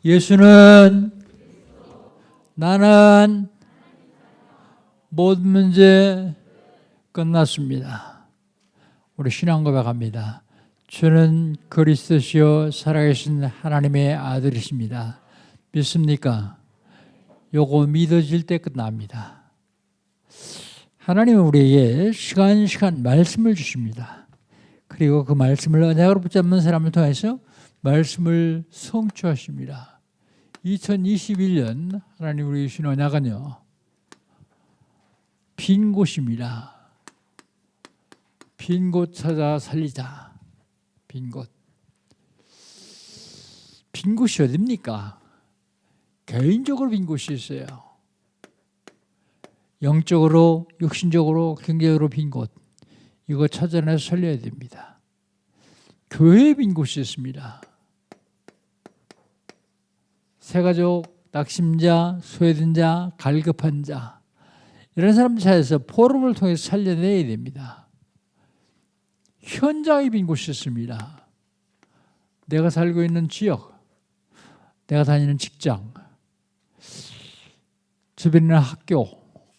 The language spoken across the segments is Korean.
예수는 나는 모든 문제 끝났습니다. 우리 신앙 고백합니다. 주는 그리스도시요 살아계신 하나님의 아들이십니다. 믿습니까? 요거 믿어질 때 끝납니다. 하나님은 우리에게 시간 말씀을 주십니다. 그리고 그 말씀을 언약으로 붙잡는 사람을 통해서 말씀을 성취하십니다. 2021년 하나님 우리 주신 언약은요, 빈 곳입니다. 빈 곳 찾아 살리자. 빈 곳. 빈 곳이 어딥니까? 개인적으로 빈 곳이 있어요. 영적으로, 육신적으로, 경제적으로 빈 곳. 이거 찾아내서 살려야 됩니다. 교회에 빈 곳이 있습니다. 새가족, 낙심자, 소외된 자, 갈급한 자, 이런 사람들 사이에서 포럼을 통해서 살려내야 됩니다. 현장에 빈 곳이 있습니다. 내가 살고 있는 지역, 내가 다니는 직장, 주변에 있는 학교,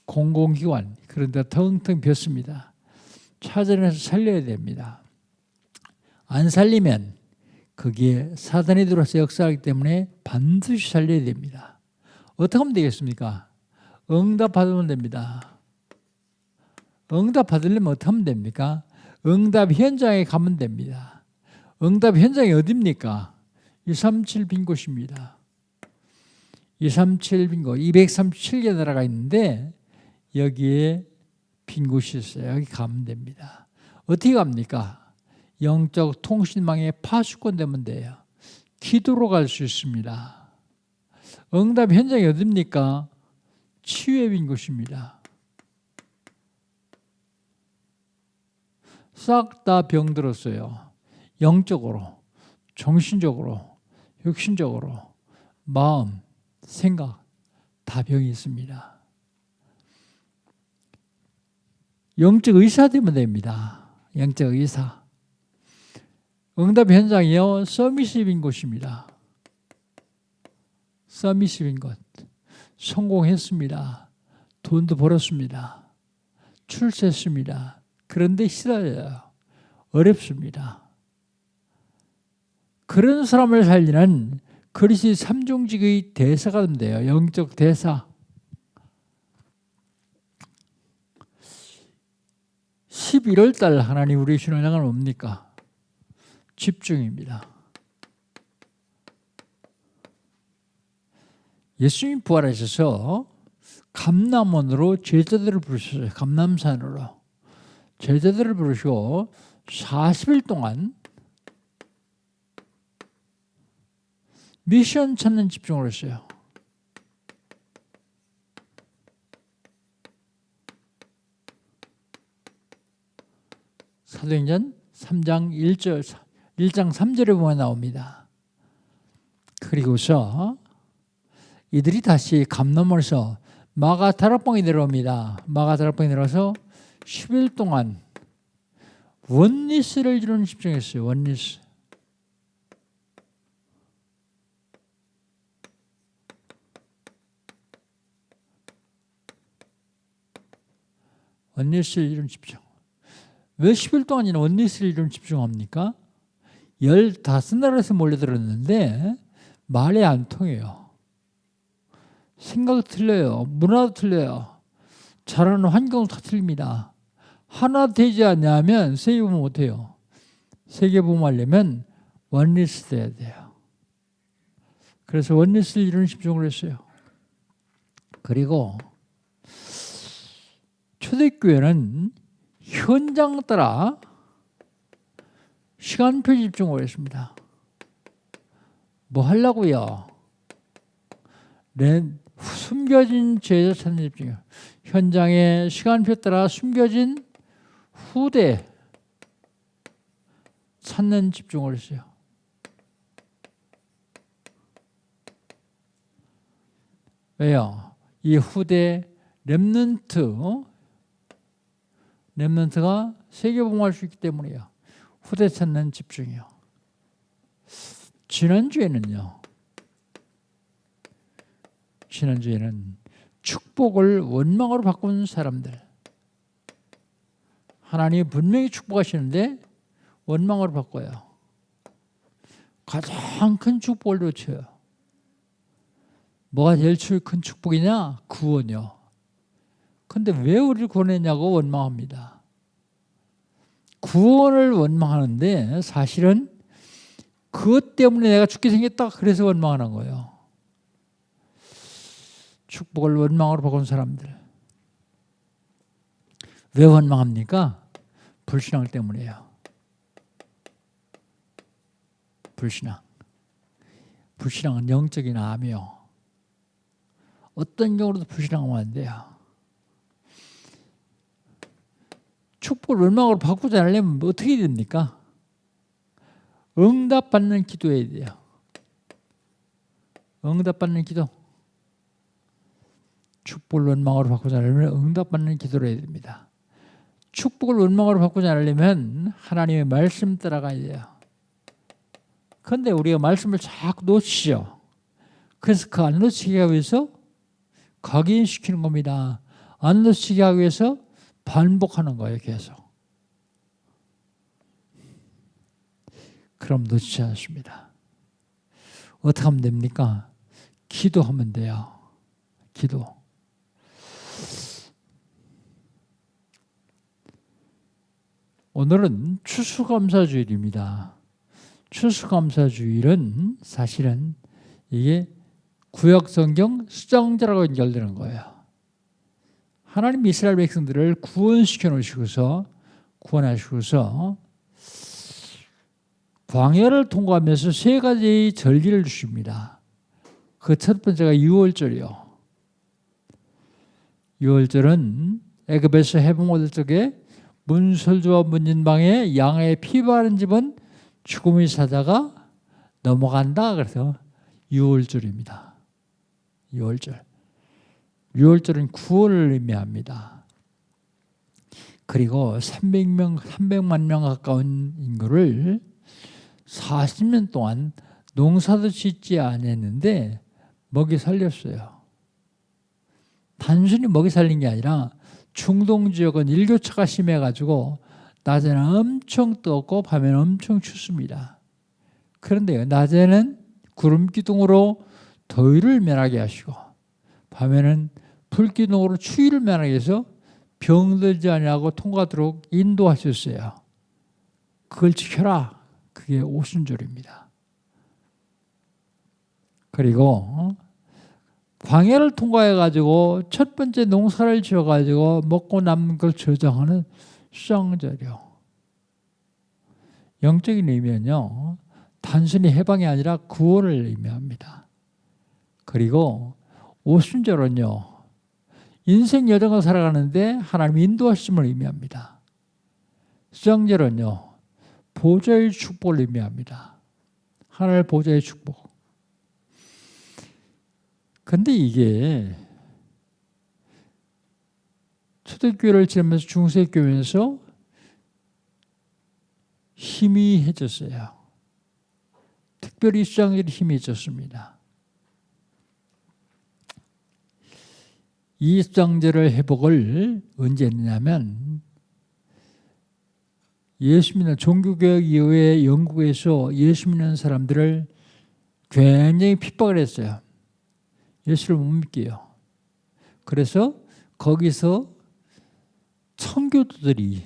공공기관, 그런 데 텅텅 비었습니다. 찾아내서 살려야 됩니다. 안 살리면 거기에 사단이 들어와서 역사하기 때문에 반드시 살려야 됩니다. 어떻게 하면 되겠습니까? 응답 받으면 됩니다. 응답 받으려면 어떻게 하면 됩니까? 응답 현장에 가면 됩니다. 응답 현장이 어디입니까? 237 빈 곳입니다. 237 빈 곳, 237개 나라가 있는데 여기에 빈 곳이 있어요. 여기 가면 됩니다. 어떻게 갑니까? 영적 통신망에 파수꾼 되면 돼요. 기도로 갈 수 있습니다. 응답 현장이 어디입니까? 치유의 빈 곳입니다. 싹 다 병들었어요. 영적으로, 정신적으로, 육신적으로, 마음, 생각 다 병이 있습니다. 영적 의사 되면 됩니다. 영적 의사. 응답 현장이요, 서밋입인 곳입니다. 서밋입인 곳. 성공했습니다. 돈도 벌었습니다. 출세했습니다. 그런데 시달려요. 어렵습니다. 그런 사람을 살리는 그리스도의 삼종직의 대사가 된대요. 영적 대사. 11월 달 하나님 우리 주신 언약은 뭡니까? 집중입니다. 예수님 부활하셔서 감람원으로 제자들을 부르셨어요. 감람산으로. 제자들을 부르시고 40일 동안 미션 찾는 집중을 했어요. 사도행전 3장 1장 3절에 보면 나옵니다. 그리고서 이들이 다시 감람원에서 마가 다락방에 내려옵니다. 마가 다락방에 내려와서 10일 동안 원리스를 이루는 집중했어요. 원리스. 원리스를 이루는 집중. 왜 10일 동안이나 원리스를 이루는 집중합니까? 15나라에서 몰려들었는데 말이 안 통해요. 생각도 틀려요. 문화도 틀려요. 자라는 환경도 다 틀립니다. 하나 되지 않냐면 세계보험 못해요. 세계보험 하려면 원리스 돼야 돼요. 그래서 원리스를 이루는 집중을 했어요. 그리고 초대교회는 현장 따라 시간표 집중을 했습니다. 뭐 하려고요? 숨겨진 제자 찾는 집중이요. 현장에 시간표 따라 숨겨진 후대 찾는 집중을 했어요. 왜요? 이 후대 렘넌트가 세계봉할 수 있기 때문이에요. 후대 찾는 집중이요. 지난주에는요, 지난주에는 축복을 원망으로 바꾼 사람들. 하나님이 분명히 축복하시는데 원망으로 바꿔요. 가장 큰 축복을 놓쳐요. 뭐가 제일 큰 축복이냐? 구원이요. 근데 왜 우리를 구원했냐고 원망합니다. 구원을 원망하는데 사실은 그것 때문에 내가 죽게 생겼다 그래서 원망하는 거예요. 축복을 원망으로 바꾼 사람들. 왜 원망합니까? 불신앙 때문이에요. 불신앙. 불신앙은 영적인 암이요. 어떤 경우로도 불신앙하면 안 돼요. 축복을 원망으로 바꾸지 않으려면 어떻게 됩니까? 응답받는 기도해야 돼요. 응답받는 기도. 축복을 원망으로 바꾸지 않으려면 응답받는 기도를 해야 됩니다. 축복을 원망으로 바꾸지 않으려면 하나님의 말씀 따라가야 돼요. 그런데 우리가 말씀을 자꾸 놓치죠. 그래서 그 안 놓치게 하기 위해서 각인시키는 겁니다. 안 놓치게 하기 위해서 반복하는 거예요. 계속. 그럼 놓치지 않습니다. 어떻게 하면 됩니까? 기도하면 돼요. 기도. 오늘은 추수감사주일입니다. 추수감사주일은 사실은 이게 구약성경 수장자라고 연결되는 거예요. 하나님 이스라엘 백성들을 구원시켜 놓으시고서 구원하시고서 광야를 통과하면서 세 가지의 절기를 주십니다. 그 첫 번째가 유월절이요. 유월절은 애굽에서 해방 얻을 적에 문설주와 문인방에 양의 피 바른 집은 죽음의 사자가 넘어간다. 그래서 유월절입니다. 유월절. 유월절은 구원을 의미합니다. 그리고 300만 명 가까운 인구를 40년 동안 농사도 짓지 않았는데 먹이 살렸어요. 단순히 먹이 살린 게 아니라 중동 지역은 일교차가 심해가지고 낮에는 엄청 뜨겁고 밤에는 엄청 춥습니다. 그런데요, 낮에는 구름 기둥으로 더위를 면하게 하시고 밤에는 불 기둥으로 추위를 면하게 해서 병들지 아니하고 통과하도록 인도하셨어요. 그걸 지켜라. 그게 오순절입니다. 그리고 광야를 통과해가지고 첫 번째 농사를 지어가지고 먹고 남은 걸 저장하는 수장절이요. 영적인 의미는요, 단순히 해방이 아니라 구원을 의미합니다. 그리고 오순절은요, 인생 여정을 살아가는데 하나님 인도하심을 의미합니다. 수장절은요, 보좌의 축복을 의미합니다. 하나님의 보좌의 축복. 근데 이게 초대교회를 지나면서 중세교회에서 희미해졌어요. 특별히 수장절이 희미해졌습니다. 이 수장절의 회복을 언제 했냐면 예수 믿는 종교개혁 이후에 영국에서 예수 믿는 사람들을 굉장히 핍박을 했어요. 예수를 못 믿게요. 그래서 거기서 청교도들이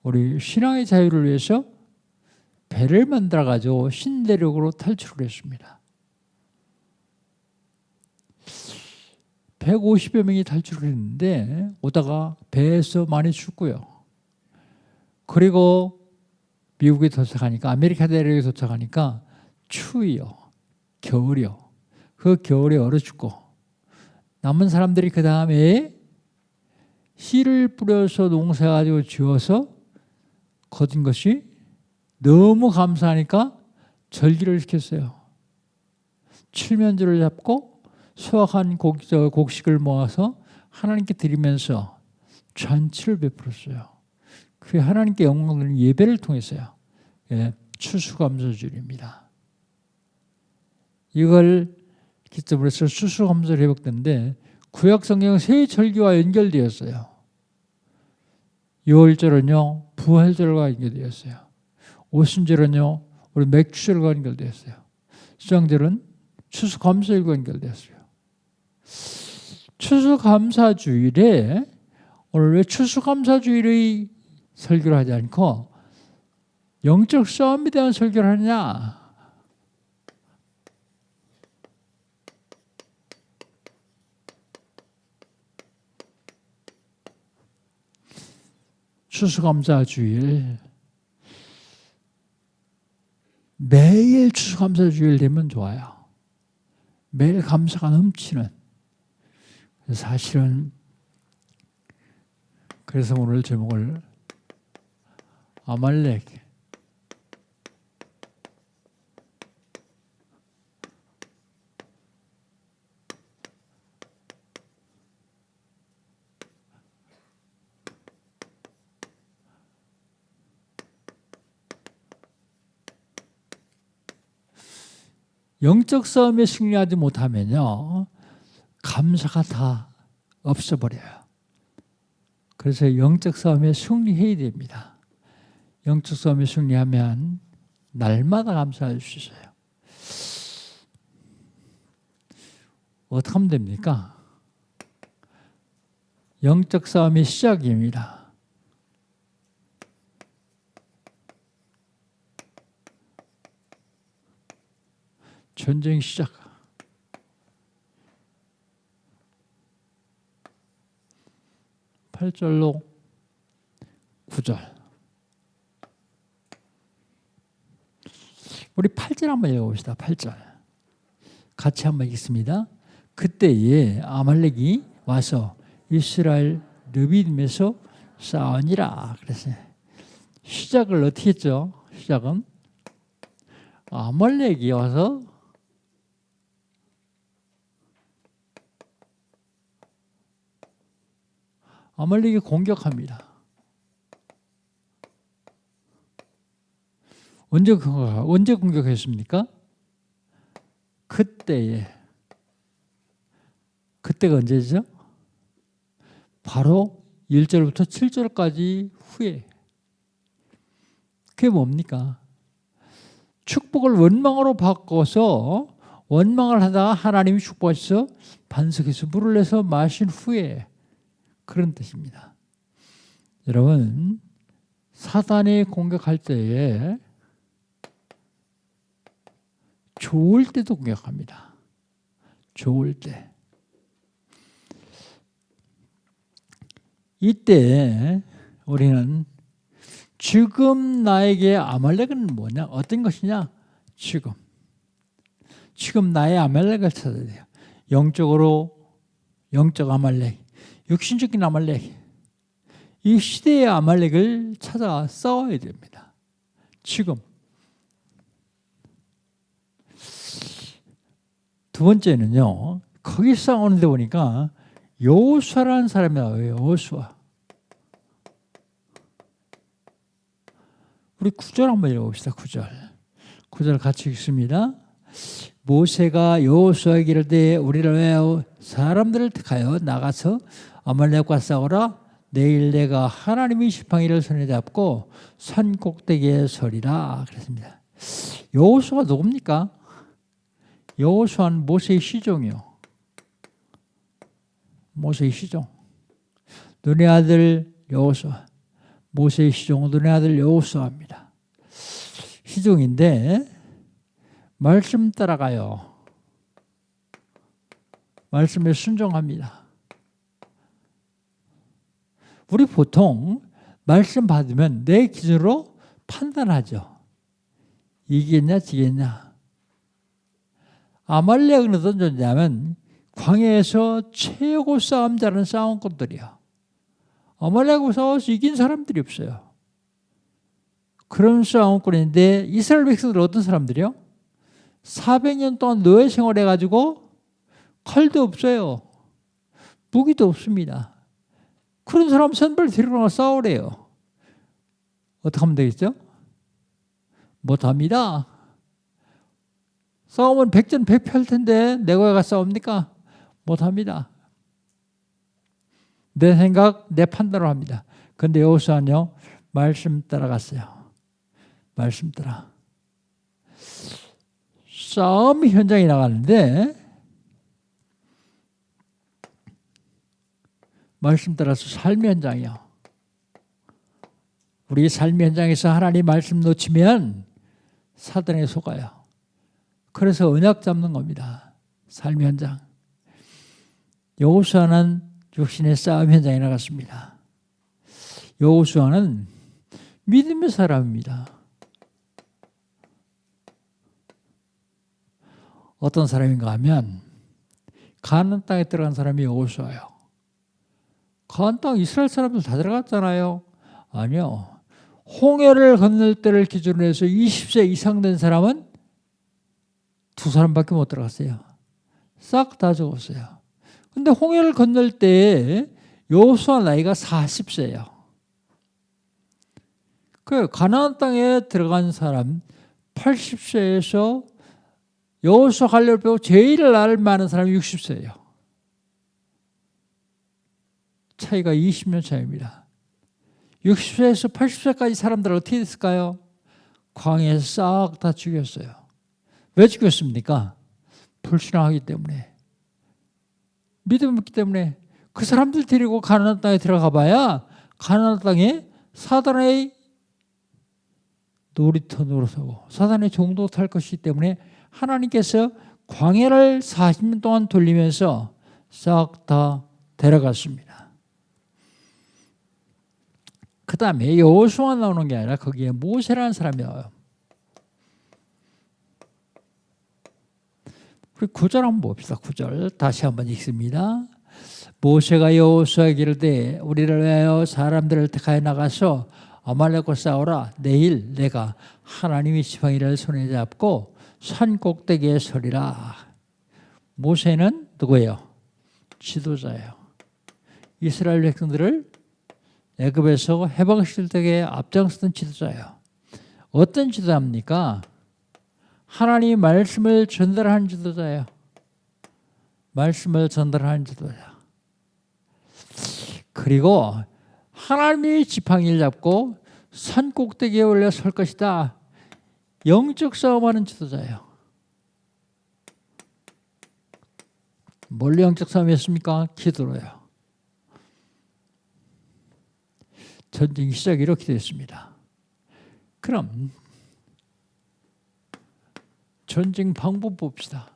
우리 신앙의 자유를 위해서 배를 만들어가지고 신대륙으로 탈출을 했습니다. 150여 명이 탈출을 했는데 오다가 배에서 많이 죽고요. 그리고 미국에 도착하니까, 아메리카 대륙에 도착하니까 추위요. 겨울이요. 그 겨울에 얼어 죽고 남은 사람들이 그 다음에 씨를 뿌려서 농사가지고 지어서 거둔 것이 너무 감사하니까 절기를 시켰어요. 칠면조를 잡고 수확한 곡식을 모아서 하나님께 드리면서 잔치를 베풀었어요. 그게 하나님께 영광 돌리는 예배를 통해서요. 예, 추수감사주일입니다. 이걸 기점으로 해서 추수감사절이 회복되는데 구약 성경 새 절기와 연결되었어요. 유월절은요 부활절과 연결되었어요. 오순절은요 우리 맥주절과 연결되었어요. 수장절은 추수감사절과 연결되었어요. 추수감사주일에 오늘 왜 추수감사주일의 설교를 하지 않고 영적 싸움에 대한 설교를 하느냐? 추수감사주일 매일 추수감사주일 되면 좋아요. 매일 감사가 넘치는. 사실은 그래서 오늘 제목을 아말렉 영적 싸움에 승리하지 못하면요 감사가 다 없어버려요. 그래서 영적 싸움에 승리해야 됩니다. 영적 싸움에 승리하면 날마다 감사할 수 있어요. 어떻게 하면 됩니까? 영적 싸움의 시작입니다. 전쟁 시작. 팔절로 9절. 우리 8절 한번 읽어봅시다. 8절. 같이 한번 읽겠습니다. 그때에 아말렉이 와서 이스라엘 르비딤에서 싸우니라. 그래서 시작을 어떻게 했죠? 시작은 아말렉이 와서 아말렉이 공격합니다. 언제 공격했습니까? 그때에. 그때가 언제죠? 바로 1절부터 7절까지 후에. 그게 뭡니까? 축복을 원망으로 바꿔서 원망을 하다가 하나님이 축복하셔서 반석에서 물을 내서 마신 후에 그런 뜻입니다. 여러분 사단이 공격할 때에 좋을 때도 공격합니다. 좋을 때. 이때 우리는 지금 나에게 아말렉은 뭐냐? 어떤 것이냐? 지금 나의 아말렉을 찾아야 돼요. 영적으로 영적 아말렉, 육신적인 아말렉, 이 시대의 아말렉을 찾아 싸워야 됩니다. 지금. 두 번째는요. 거기 싸우는데 보니까 여호수아라는 사람이 나와요. 여호수아. 우리 9절 한번 읽어봅시다. 9절 같이 읽습니다. 모세가 여호수아에게 이르되 우리를 위하여 사람들을 택하여 나가서 아말렉과 싸우라. 내일 내가 하나님의 지팡이를 손에 잡고 산 꼭대기에 서리라. 그랬습니다. 여호수아가 누굽니까? 여호수아는 모세의 시종이요. 모세의 시종. 눈의 아들 여호수아. 모세의 시종은 눈의 아들 여호수아입니다. 시종인데 말씀 따라가요. 말씀에 순종합니다. 우리 보통 말씀 받으면 내 기준으로 판단하죠. 이기겠냐 지겠냐. 아말렉은 어떤 존재냐면 광야에서 최고 싸움자는 싸움꾼들이야. 아말렉하고 싸워서 이긴 사람들이 없어요. 그런 싸움꾼인데 이스라엘 백성들은 어떤 사람들이요? 400년 동안 노예 생활해가지고 칼도 없어요. 무기도 없습니다. 그런 사람 선발 데리고 싸우래요. 어떻게 하면 되겠죠? 못합니다. 싸우면 백전백패할 텐데 내가 싸웁니까? 못합니다. 내 생각, 내 판단으로 합니다. 그런데 여호수아는요, 말씀 따라갔어요. 말씀 따라. 싸움 현장에 나가는데 말씀 따라서 삶의 현장이요. 우리 삶의 현장에서 하나님 말씀 놓치면 사단에 속아요. 그래서 언약 잡는 겁니다. 삶의 현장. 여호수아는 육신의 싸움 현장에 나갔습니다. 여호수아는 믿음의 사람입니다. 어떤 사람인가 하면 가나안 땅에 들어간 사람이 여호수아예요. 가나안 땅 이스라엘 사람들 다 들어갔잖아요. 아니요. 홍해를 건널 때를 기준으로 해서 20세 이상 된 사람은 2사람밖에 못 들어갔어요. 싹 다 죽었어요. 근데 홍해를 건널 때 여호수아 나이가 40세예요. 그 가나안 땅에 들어간 사람 80세에서 여호수아 갈렙을 빼고 제일 나이 많은 사람이 60세예요. 차이가 20년 차이입니다. 60세에서 80세까지 사람들 어떻게 됐을까요? 광야에서 싹 다 죽였어요. 왜 죽였습니까? 불신앙하기 때문에. 믿음 없기 때문에. 그 사람들 데리고 가나안 땅에 들어가 봐야 가나안 땅에 사단의 놀이터 노릇하고 사단의 종도 탈 것이기 때문에 하나님께서 광야를 40년 동안 돌리면서 싹 다 데려갔습니다. 그 다음에 여호수아 나오는 게 아니라 거기에 모세라는 사람이 나와요. 우리 9절 한번 봅시다. 9절 다시 한번 읽습니다. 모세가 여호수아에게 이르되 우리를 위하여 사람들을 택하여 나가서 아말렉과 싸우라. 내일 내가 하나님의 지팡이를 손에 잡고 산 꼭대기에 서리라. 모세는 누구예요? 지도자예요. 이스라엘 백성들을 애굽에서 해방시킬 때에 앞장서던 지도자예요. 어떤 지도자입니까? 하나님의 말씀을 전달하는 지도자예요. 말씀을 전달하는 지도자. 그리고 하나님의 지팡이를 잡고 산 꼭대기에 올려 설 것이다. 영적 싸움하는 지도자예요. 뭘로 영적 싸움이었습니까? 기도로요. 전쟁 시작이 이렇게 됐습니다. 그럼 전쟁 방법 봅시다.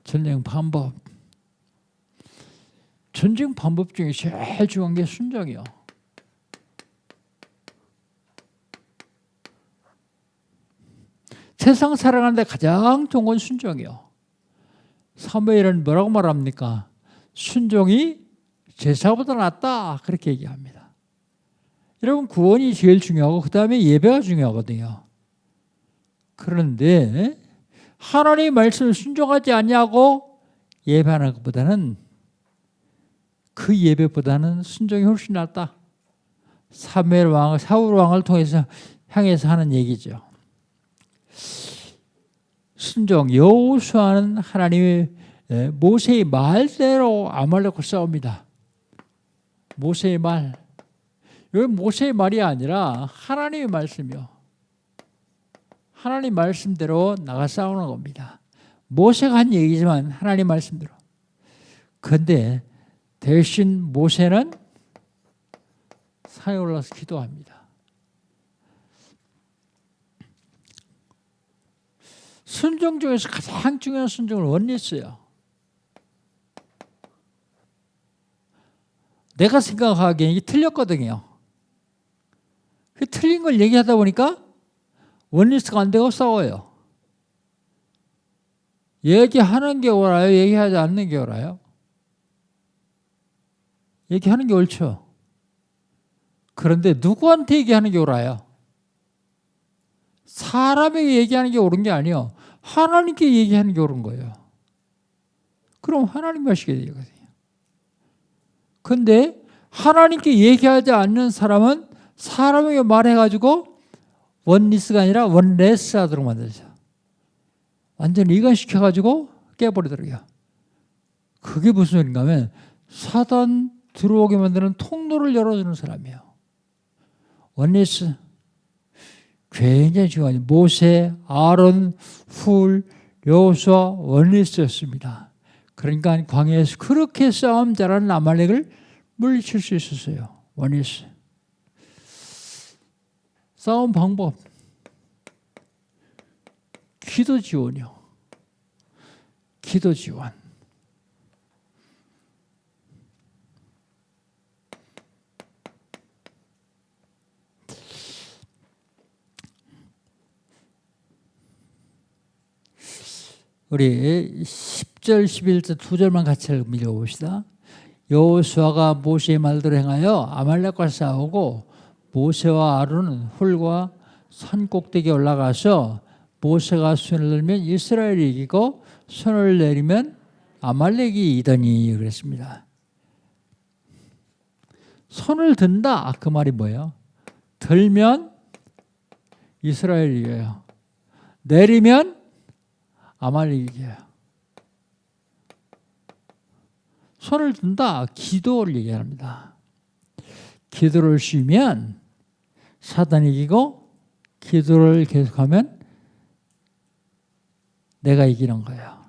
전쟁 방법. 전쟁 방법 중에 제일 중요한 게 순종이요. 세상 살아가는데 가장 좋은 건 순종이요. 사무엘은 뭐라고 말합니까? 순종이 제사보다 낫다. 그렇게 얘기합니다. 여러분 구원이 제일 중요하고 그 다음에 예배가 중요하거든요. 그런데 하나님의 말씀을 순종하지 않냐고 예배하는 것보다는 그 예배보다는 순종이 훨씬 낫다. 사무엘 왕, 사울 왕을 통해서 향해서 하는 얘기죠. 순종, 여호수아는 하나님의 모세의 말대로 아말렉과 싸웁니다. 모세의 말. 여기 모세의 말이 아니라 하나님의 말씀이요. 하나님 말씀대로 나가 싸우는 겁니다. 모세가 한 얘기지만 하나님 말씀대로. 그런데 대신 모세는 산에 올라서 기도합니다. 순종 중에서 가장 중요한 순종을 원리했어요. 내가 생각하기에 이게 틀렸거든요. 그 틀린 걸 얘기하다 보니까 원리스가 안 되고 싸워요. 얘기하는 게 옳아요? 얘기하지 않는 게 옳아요? 얘기하는 게 옳죠. 그런데 누구한테 얘기하는 게 옳아요? 사람에게 얘기하는 게 옳은 게 아니에요. 하나님께 얘기하는 게 옳은 거예요. 그럼 하나님 하시게 되거든요. 근데 하나님께 얘기하지 않는 사람은 사람에게 말해가지고 원리스가 아니라 원레스 하도록 만들죠. 완전히 이간시켜가지고 깨버리더라고요. 그게 무슨 소리인가 하면 사단 들어오게 만드는 통로를 열어주는 사람이에요. 원리스. 굉장히 중요하죠. 모세, 아론, 훌, 여호수아 원리스였습니다. 그러니까 광야에서 그렇게 싸움 잘하는 아말렉을 물리칠 수 있었어요. 원리스. 싸움 방법. 기도 지원이요. 기도 지원. 우리 10절, 11절 두 절만 같이 읽어봅시다. 여호수아가 모세의 말대로 행하여 아말렉과 싸우고 모세와 아론은 훌과 산 꼭대기에 올라가서 모세가 손을 들면 이스라엘이 이기고 손을 내리면 아말렉이 이더니 그랬습니다. 손을 든다 그 말이 뭐예요? 들면 이스라엘이 이겨요. 내리면 아말렉이 이겨요. 손을 든다 기도를 얘기합니다. 기도를 쉬면 사단이 이기고 기도를 계속하면 내가 이기는 거예요.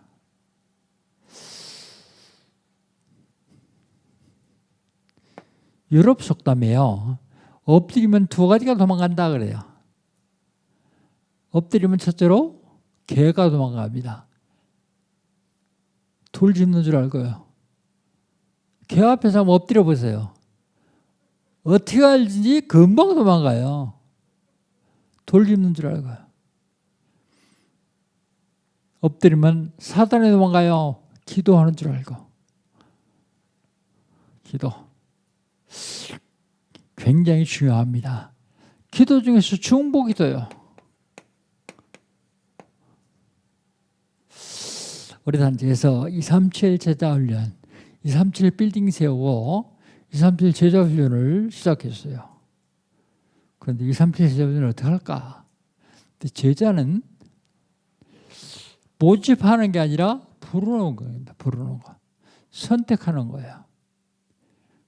유럽 속담에요. 엎드리면 두 가지가 도망간다 그래요. 엎드리면 첫째로 개가 도망갑니다. 돌 짚는 줄 알고요. 개 앞에서 한번 엎드려 보세요. 어떻게 할지 금방 도망가요. 돌 짚는 줄 알고요. 엎드리면 사단에 도망가요. 기도하는 줄 알고. 기도. 굉장히 중요합니다. 기도 중에서 중보기도요. 우리 단체에서 237 제자훈련, 237 빌딩 세우고 237 제자훈련을 시작했어요. 그런데 237 제자훈련을 어떻게 할까? 근데 제자는 모집하는 게 아니라 부르는 겁니다. 부르는 거. 선택하는 거예요.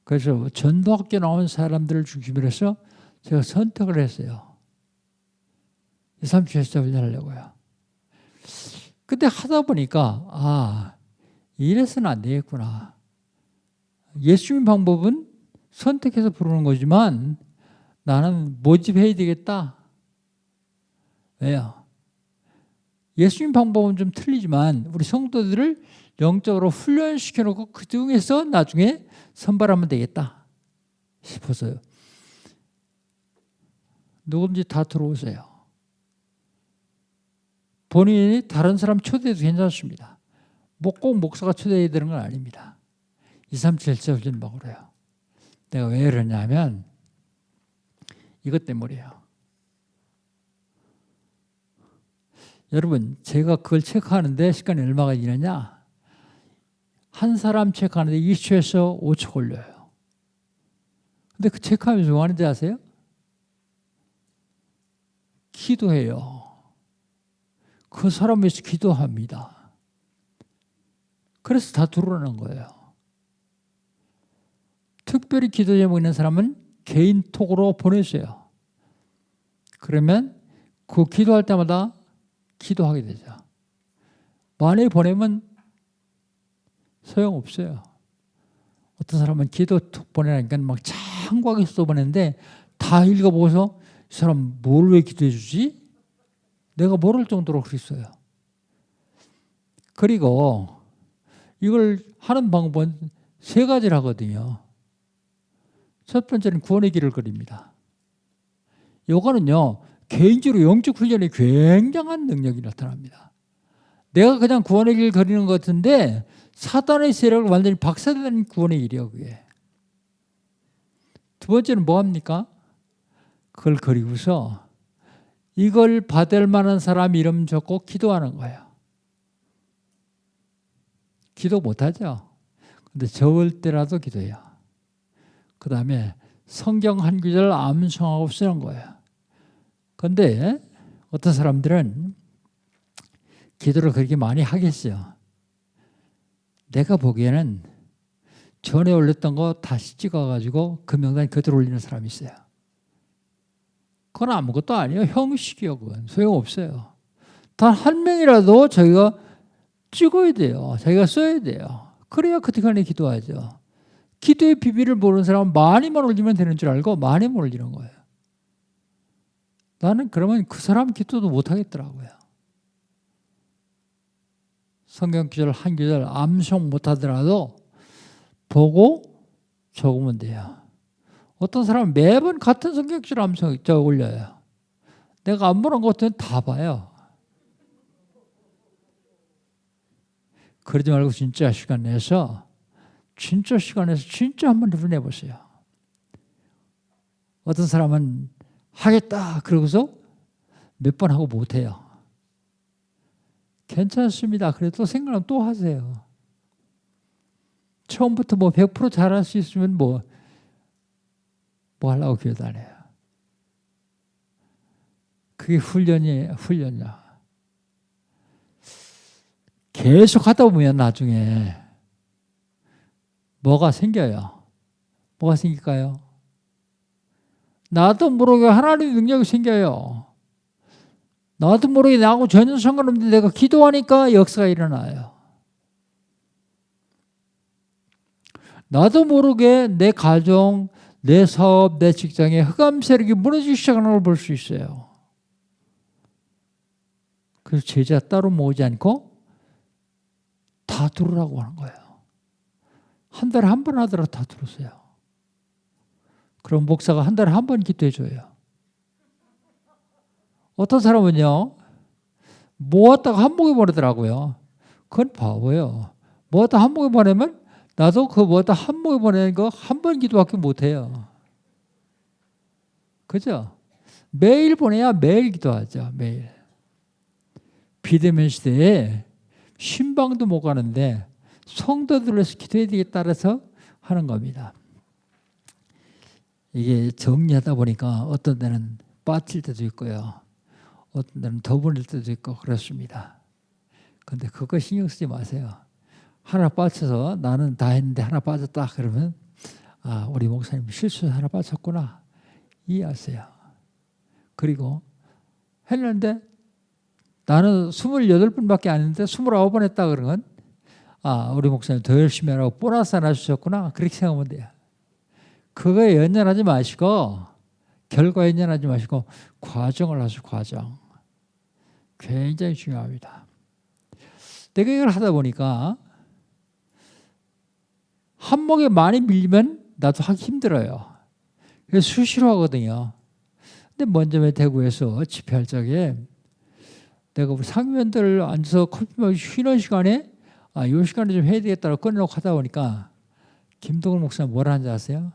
그래서 전도학교 나온 사람들을 중심으로 해서 제가 선택을 했어요. 237 제자훈련 하려고요. 근데 하다 보니까 이래서는 안 되겠구나. 예수님 방법은 선택해서 부르는 거지만 나는 모집해야 되겠다. 왜요? 예수님 방법은 좀 틀리지만 우리 성도들을 영적으로 훈련시켜놓고 그 중에서 나중에 선발하면 되겠다 싶어서요. 누구든지 다 들어오세요. 본인이 다른 사람 초대해도 괜찮습니다. 꼭 목사가 초대해야 되는 건 아닙니다. 237 제자훈련 먹으래요. 내가 왜 그러냐면 이것 때문이에요. 여러분 제가 그걸 체크하는데 시간이 얼마가 걸리느냐? 한 사람 체크하는데 20초에서 5초 걸려요. 근데 그 체크하면서 뭐 하는지 아세요? 기도해요. 그 사람 위해서 기도합니다. 그래서 다 들어오는 거예요. 특별히 기도 제목 있는 사람은 개인톡으로 보내주세요. 그러면 그 기도할 때마다 기도하게 되죠. 만약에 보내면 소용없어요. 어떤 사람은 기도톡 보내라니까 막 장구하게 써보내는데 다 읽어보고서 이 사람 뭘 왜 기도해 주지? 내가 모를 정도로 그랬어요. 그리고 이걸 하는 방법은 세 가지를 하거든요. 첫 번째는 구원의 길을 그립니다. 요거는요, 개인적으로 영적 훈련에 굉장한 능력이 나타납니다. 내가 그냥 구원의 길 그리는 것 같은데 사단의 세력을 완전히 박살내는 구원의 길이에요, 그게. 두 번째는 뭐 합니까? 그걸 그리고서 이걸 받을 만한 사람 이름 적고 기도하는 거예요. 기도 못하죠. 근데 적을 때라도 기도해요. 그 다음에 성경 한 구절 암송하고 쓰는 거예요. 그런데 어떤 사람들은 기도를 그렇게 많이 하겠어요. 내가 보기에는 전에 올렸던 거 다시 찍어가지고 그 명단 그대로 올리는 사람이 있어요. 그건 아무것도 아니에요. 형식이요. 그건 소용없어요. 단 한 명이라도 저희가 찍어야 돼요. 자기가 써야 돼요. 그래야 그때간에 기도하죠. 기도의 비밀을 모르는 사람은 많이만 올리면 되는 줄 알고 많이만 올리는 거예요. 나는 그러면 그 사람 기도도 못하겠더라고요. 성경 구절 한 구절 암송 못하더라도 보고 적으면 돼요. 어떤 사람은 매번 같은 성경 구절 암송 올려요. 내가 안 보는 것들은 다 봐요. 그러지 말고 진짜 시간 내서 진짜 한번 내보세요. 어떤 사람은 하겠다 그러고서 몇 번 하고 못해요. 괜찮습니다. 그래도 생각하면 또 하세요. 처음부터 100% 잘할 수 있으면 뭐 하려고 교회도 안 해요. 그게 훈련이야. 계속 하다 보면 나중에 뭐가 생겨요. 뭐가 생길까요? 나도 모르게 하나님의 능력이 생겨요. 나도 모르게 나하고 전혀 상관없는데 내가 기도하니까 역사가 일어나요. 나도 모르게 내 가정, 내 사업, 내 직장에 흑암 세력이 무너지기 시작하는 걸 볼 수 있어요. 그래서 제자 따로 모으지 않고 다 들으라고 하는 거예요. 한 달에 한 번 하더라도 다 들으세요. 그럼 목사가 한 달에 한 번 기도해 줘요. 어떤 사람은요, 모았다가 한목에 보내더라고요. 그건 바보예요. 모았다 한목에 보내면 나도 그 모았다 한목에 보내는 거 한 번 기도밖에 못해요. 그죠? 매일 보내야 매일 기도하죠. 매일. 비대면 시대에 신방도 못 가는데 성도들에서 기도해야 되겠다 따라서 하는 겁니다. 이게 정리하다 보니까 어떤 데는 빠질 때도 있고요. 어떤 데는 더 보낼 때도 있고 그렇습니다. 그런데 그거 신경 쓰지 마세요. 하나 빠져서 나는 다 했는데 하나 빠졌다 그러면 아, 우리 목사님 실수 하나 빠졌구나 이해하세요. 그리고 했는데 나는 28번밖에 안 했는데 29번 했다 그러면 아, 우리 목사님 더 열심히 하라고 보너스 하나 주셨구나 그렇게 생각하면 돼요. 그거에 연연하지 마시고 결과에 연연하지 마시고 과정을 하세요. 과정. 굉장히 중요합니다. 내가 이걸 하다 보니까 한목에 많이 밀리면 나도 하기 힘들어요. 그래서 수시로 하거든요. 근데 먼저 대구에서 집회할 적에 내가 우리 상위원들 앉아서 커피 마시고 쉬는 시간에 아, 이 시간에 좀 해야 되겠다고 끊어놓고 하다 보니까 김동훈 목사님 뭐라 하는지 아세요?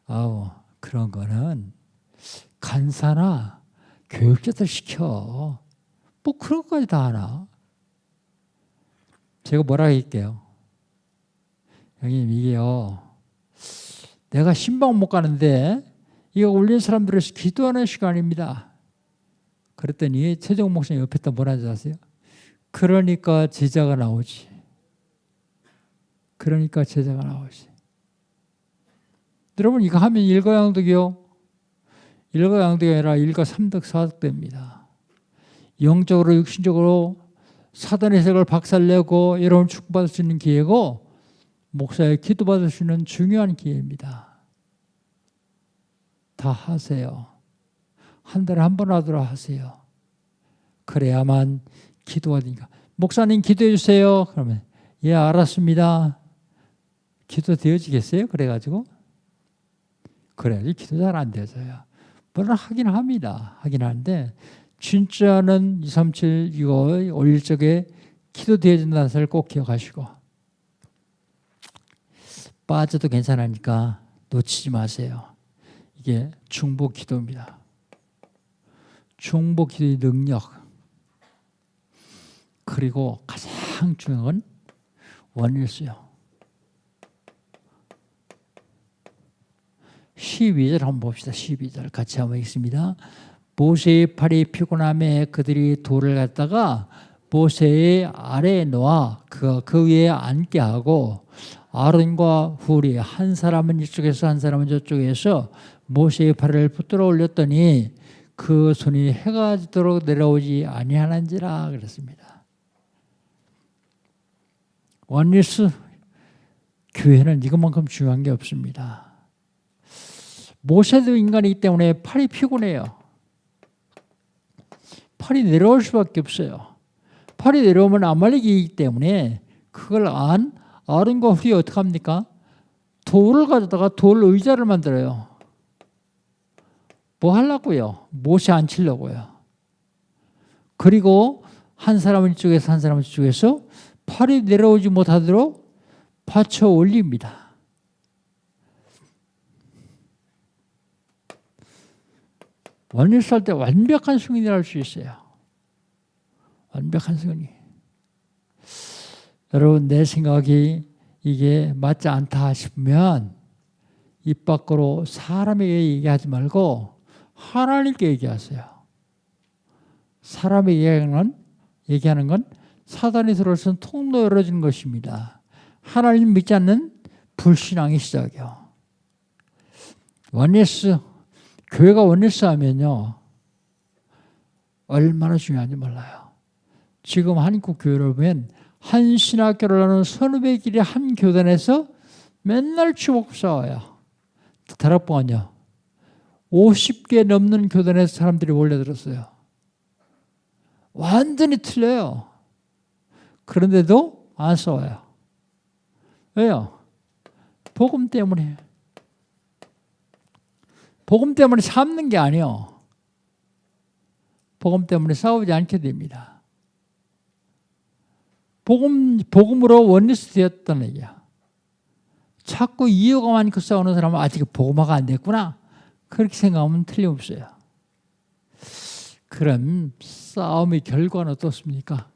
아우, 그런 거는 간사나 교육자들 시켜. 뭐 그런 것까지 다 하나? 제가 뭐라 할게요. 형님 이게요. 내가 신방 못 가는데 이거 올린 사람들에서 기도하는 시간입니다. 그랬더니 최종 목사님 옆에다 뭐라 하는지 아세요? 그러니까 제자가 나오지. 그러니까 제자가 나오지. 여러분 이거 하면 일거양득이요. 일거양득이 아니라 일거삼득 사득됩니다. 영적으로 육신적으로 사단의 세력을 박살내고 여러분 축복받을 수 있는 기회고 목사의 기도받을 수 있는 중요한 기회입니다. 다 하세요. 한 달에 한 번 하도록 하세요. 그래야만 기도가 되니까. 목사님 기도해 주세요. 그러면 예 알았습니다. 기도 되어지겠어요? 그래가지고 그래야지 기도 잘 안 되어져요. 물론 하긴 합니다. 하긴 하는데 진짜는 237 이거 올릴 적에 기도 되어진다는 사실을 꼭 기억하시고 빠져도 괜찮으니까 놓치지 마세요. 이게 중보 기도입니다. 중보 기도의 능력 그리고 가장 중요한 건 원일수요. 12절 한번 봅시다. 12절 같이 한번 읽습니다. 모세의 팔이 피곤함에 그들이 돌을 갖다가 모세의 아래에 놓아 그 위에 앉게 하고 아론과 훌이 한 사람은 이쪽에서 한 사람은 저쪽에서 모세의 팔을 붙들어 올렸더니 그 손이 해가 지도록 내려오지 아니하는지라 그랬습니다. 원리스 교회는 이것만큼 중요한 게 없습니다. 모세도 인간이기 때문에 팔이 피곤해요. 팔이 내려올 수밖에 없어요. 팔이 내려오면 아말렉이기 때문에 그걸 아론과 훌이 어떻게 합니까? 돌을 가져다가 돌 의자를 만들어요. 뭐 하려고요? 모세 앉히려고요. 그리고 한 사람은 이쪽에서 한 사람은 이쪽에서 팔이 내려오지 못하도록 받쳐 올립니다. 원리스 할 때 완벽한 승인을 할 수 있어요. 완벽한 승인. 여러분 내 생각이 이게 맞지 않다 싶으면 입 밖으로 사람에게 얘기하지 말고 하나님께 얘기하세요. 사람에게 얘기하는 건 사단이 들어서 통로 열어주는 것입니다. 하나님 믿지 않는 불신앙의 시작이요. 원리스, 교회가 원리스 하면요 얼마나 중요한지 몰라요. 지금 한국 교회를 보면 한 신학교를 하는 선후배 길이 한 교단에서 맨날 치고 싸워요. 다락방은요 50개 넘는 교단에서 사람들이 몰려들었어요. 완전히 틀려요. 그런데도 안 싸워요. 왜요? 복음 때문에. 복음 때문에 참는 게 아니에요. 복음 때문에 싸우지 않게 됩니다. 복음으로 원리스 되었다는 얘기야. 자꾸 이유가 많고 싸우는 사람은 아직 복음화가 안 됐구나. 그렇게 생각하면 틀림없어요. 그럼 싸움의 결과는 어떻습니까?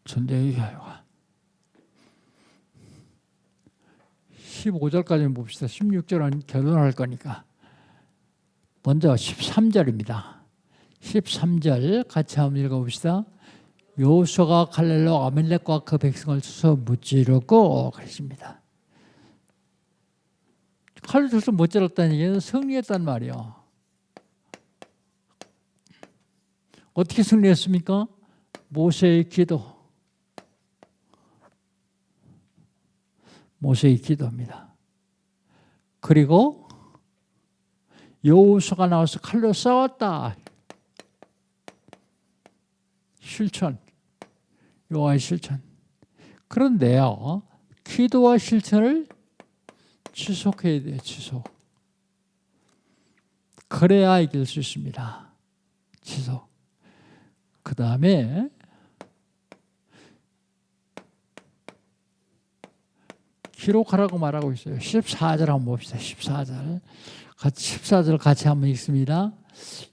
전쟁의 결과. 15절까지 봅시다. 16절은 결론할 거니까. 먼저 13절입니다. 13절 같이 한번 읽어봅시다. 여호수아가 갈렙로 아말렉과 그 백성을 쳐서 무찌르고 그랬습니다. 칼을 쳐서 무찌렀다는 얘기는 승리했단 말이에요. 어떻게 승리했습니까? 모세의 기도. 모세의 기도입니다. 그리고 여호수아가 나와서 칼로 싸웠다. 실천. 여호와의 실천. 그런데요. 기도와 실천을 지속해야 돼요. 지속. 그래야 이길 수 있습니다. 지속. 그 다음에 기록하라고 말하고 있어요. 14절 한번 봅시다. 14절. 14절 같이 한번 읽습니다.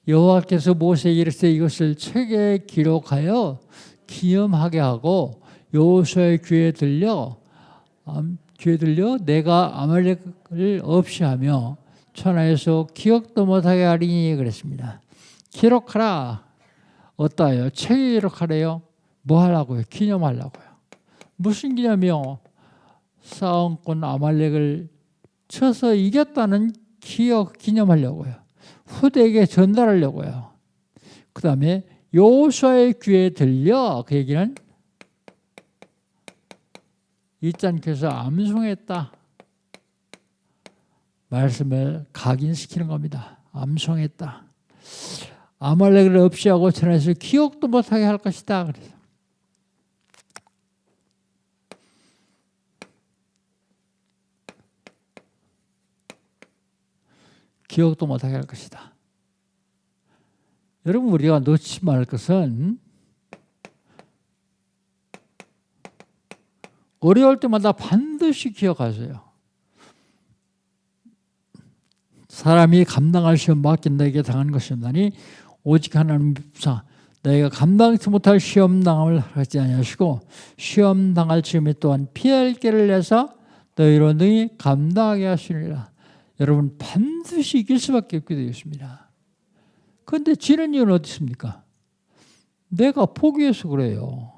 여호와께서 모세에게 이르시되 이것을 책에 기록하여 기념하게 하고 여호수아의 귀에 들려 내가 아말렉을 없이 하며 천하에서 기억도 못하게 하리니 그랬습니다. 기록하라. 어떠해요? 책에 기록하래요? 뭐 하려고요? 기념하려고요. 무슨 기념이요? 싸움꾼 아말렉을 쳐서 이겼다는 기념하려고요. 후대에게 전달하려고요. 그 다음에 여호수아의 귀에 들려 그 얘기는 이짠께서 암송했다. 말씀을 각인시키는 겁니다. 암송했다. 아말렉을 없이 하고 천하에서 기억도 못하게 할 것이다. 그래서 기억도 못하게 할 것이다. 여러분 우리가 놓치지 말 것은 어려울 때마다 반드시 기억하세요. 사람이 감당할 시험 맡긴다에게 당한 것이 없나니 오직 하나님 부사 너희가 감당치 못할 시험당함을 하지 아니하시고 시험당할 즈음에 또한 피할 길을 내사 너희로 능히 감당하게 하시리라. 여러분 반드시 이길 수밖에 없게 되어 있습니다. 그런데 지는 이유는 어디 있습니까? 내가 포기해서 그래요.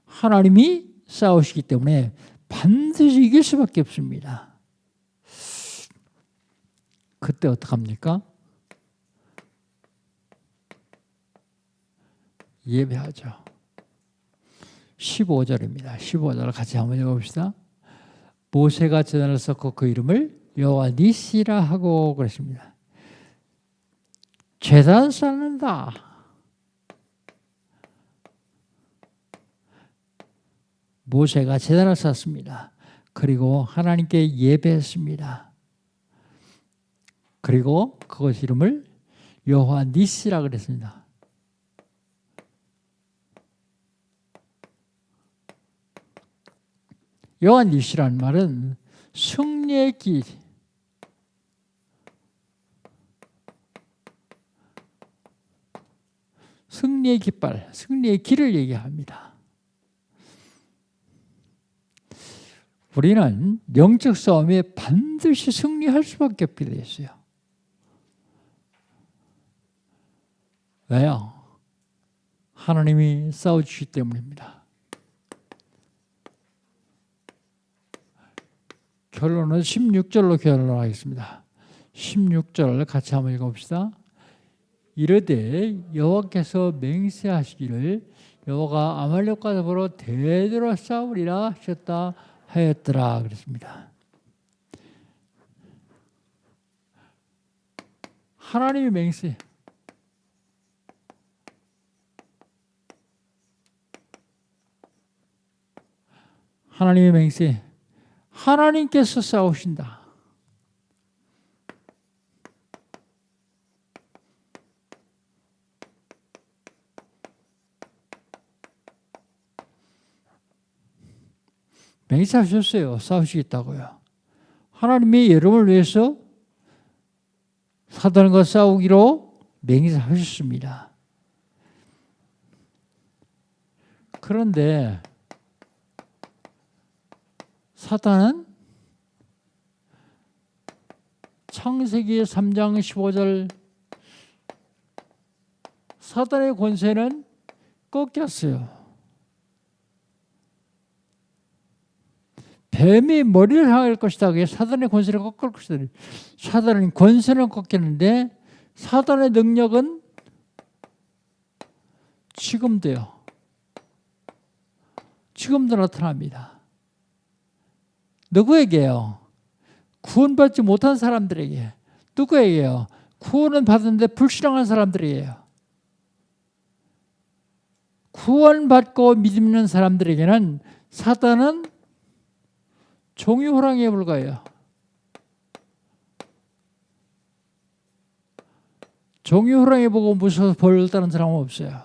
하나님이 싸우시기 때문에 반드시 이길 수밖에 없습니다. 그때 어떡합니까? 예배하죠. 15절입니다. 15절을 같이 한번 읽어봅시다. 모세가 제단을 쌓고 그 이름을 여호와 니시라 하고 그랬습니다. 제단 쌓는다. 모세가 제단을 쌓습니다. 그리고 하나님께 예배했습니다. 그리고 그것 이름을 여호와 니시라 그랬습니다. 여호와 니시라는 말은 승리의 길, 승리의 깃발, 승리의 길을 얘기합니다. 우리는 영적 싸움에 반드시 승리할 수밖에 없게 되어 있어요. 왜요? 하나님이 싸워주시기 때문입니다. 결론은 16절로 결론하겠습니다. 16절 같이 한번 읽어봅시다. 이르되 여호와께서 맹세하시기를 여호와가 아말렉과 더불어 대대로 싸우리라 하셨다 하였더라 그랬습니다. 하나님의 맹세. 하나님의 맹세. 하나님께서 싸우신다. 맹세하셨어요. 싸우시겠다고요. 하나님이 여러분을 위해서 사단과 싸우기로 맹세하셨습니다. 그런데 사단은 창세기 3장 15절 사단의 권세는 꺾였어요. 뱀이 머리를 향할 것이다. 그게 사단의 권세를 꺾을 것이다. 사단의 권세는 꺾였는데 사단의 능력은 지금도요. 지금도 나타납니다. 누구에게요? 구원받지 못한 사람들에게. 누구에게요? 구원은 받았는데 불신앙한 사람들이에요. 구원받고 믿는 사람들에게는 사단은 종이 호랑이에 불과해요. 종이 호랑이 보고 무서워서 벌 따는 사람은 없어요.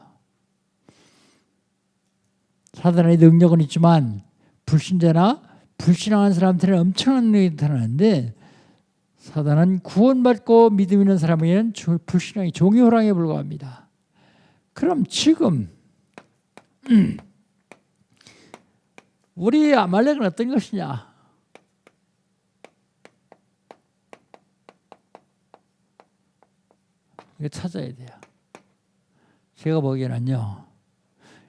사단의 능력은 있지만 불신자나 불신앙한 사람들은 엄청난 능력이 나타나는데 사단은 구원받고 믿음 있는 사람에게는 불신앙이 종이 호랑이에 불과합니다. 그럼 지금 우리 아말렉은 어떤 것이냐? 이거 찾아야 돼요. 제가 보기에는요.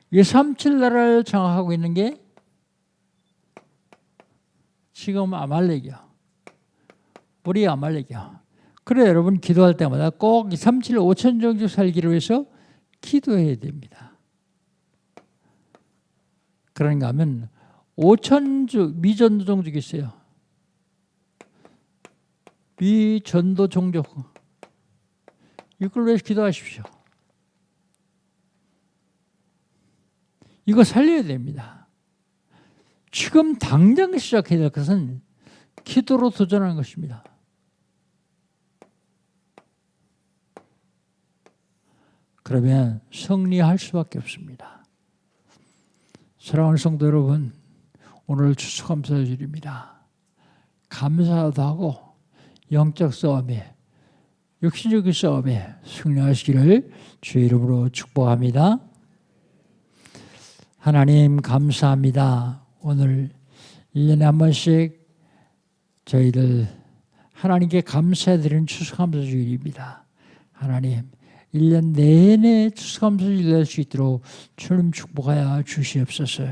이 37 나라를 장악하고 있는 게 지금 아말렉이요. 우리 아말렉이요. 그래 여러분 기도할 때마다 꼭 37 5천 종족 살기를 위해서 기도해야 됩니다. 그런가 하면 5천 미전도 종족이 있어요. 미전도 종족. 이걸 위해서 기도하십시오. 이거 살려야 됩니다. 지금 당장 시작해야 될 것은 기도로 도전하는 것입니다. 그러면 승리할 수밖에 없습니다. 사랑하는 성도 여러분, 오늘 추수감사주일입니다. 감사도 하고 영적 싸움에 육신적인 싸움에 승리하시기를 주의 이름으로 축복합니다. 하나님 감사합니다. 오늘 1년에 한 번씩 저희들 하나님께 감사드리는 추수감사 주일입니다. 하나님 1년 내내 추수감사 주일 낼 수 있도록 주님 축복하여 주시옵소서.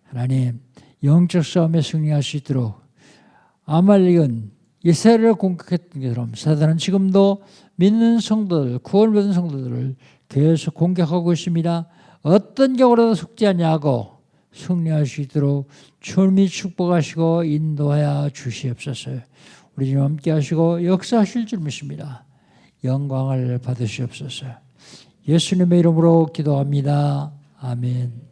하나님 영적 싸움에 승리할 수 있도록 아말렉은 이스라엘을 공격했던 것처럼 사단은 지금도 믿는 성도들, 구원받은 성도들을 계속 공격하고 있습니다. 어떤 경우라도 속지 아니하고 승리할 수 있도록 주님이 축복하시고 인도하여 주시옵소서. 우리 주님 함께 하시고 역사하실 줄 믿습니다. 영광을 받으시옵소서. 예수님의 이름으로 기도합니다. 아멘.